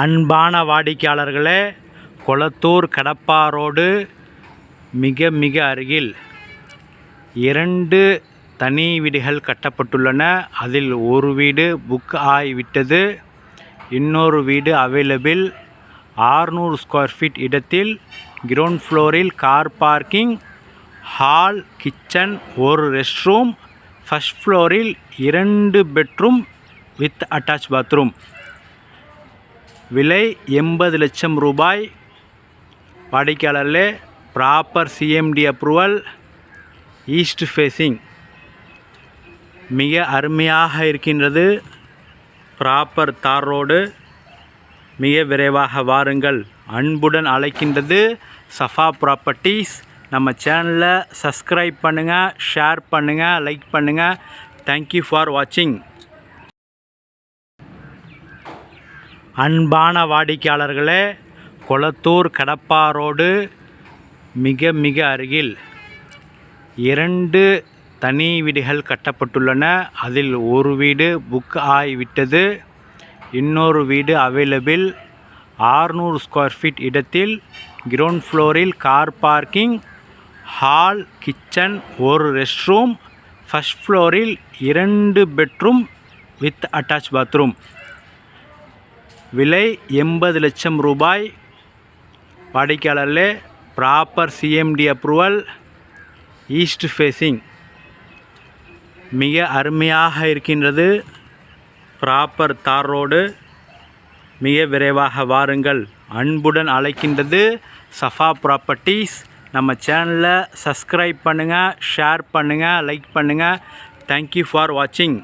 அன்பான வாடிக்கையாளர்களே, கொளத்தூர் கடப்பா ரோடு மிக அருகில் 2 தனி வீடுகள் கட்டப்பட்டுள்ளன. அதில் ஒரு வீடு புக் ஆகிவிட்டது. இன்னொரு வீடு அவைலபிள். 600 ஸ்கொயர் ஃபீட் இடத்தில் கிரவுண்ட் ஃப்ளோரில் கார் பார்க்கிங், ஹால், கிச்சன், ஒரு ரெஸ்ட் ரூம். ஃபர்ஸ்ட் ஃப்ளோரில் 2 பெட்ரூம் வித் அட்டாச் பாத்ரூம். விலை 80 லட்சம் ரூபாய். வாடிக்கையாளர்களே, proper CMD approval, east facing, மிக அருமையாக இருக்கின்றது. ப்ராப்பர் தார் ரோடு. மிக விரைவாக வாருங்கள். அன்புடன் அழைக்கின்றது சஃபா ப்ராப்பர்ட்டிஸ். நம்ம சேனலை சப்ஸ்கிரைப் பண்ணுங்கள், ஷேர் பண்ணுங்கள், லைக் பண்ணுங்கள். தேங்க்யூ ஃபார் வாட்சிங். அன்பான வாடிக்கையாளர்களே, கொளத்தூர் கடப்பா ரோடு மிக அருகில் 2 தனி வீடுகள் கட்டப்பட்டுள்ளன. அதில் ஒரு வீடு புக் ஆகிவிட்டது. இன்னொரு வீடு அவைலபிள். 600 ஸ்கொயர் ஃபீட் இடத்தில் கிரவுண்ட் ஃப்ளோரில் கார் பார்க்கிங், ஹால், கிச்சன், ஒரு ரெஸ்ட் ரூம். ஃபர்ஸ்ட் ஃப்ளோரில் 2 பெட்ரூம் வித் அட்டாச் பாத்ரூம். விலை 80 லட்சம் ரூபாய். வாடிக்கையாளர்களே, proper CMD approval, east facing, மிக அருமையாக இருக்கின்றது. ப்ராப்பர் தார் ரோடு. மிக விரைவாக வாருங்கள். அன்புடன் அழைக்கின்றது சஃபா ப்ராப்பர்ட்டிஸ். நம்ம சேனலை சப்ஸ்கிரைப் பண்ணுங்கள், ஷேர் பண்ணுங்கள், லைக் பண்ணுங்கள். தேங்க்யூ ஃபார் வாட்சிங்.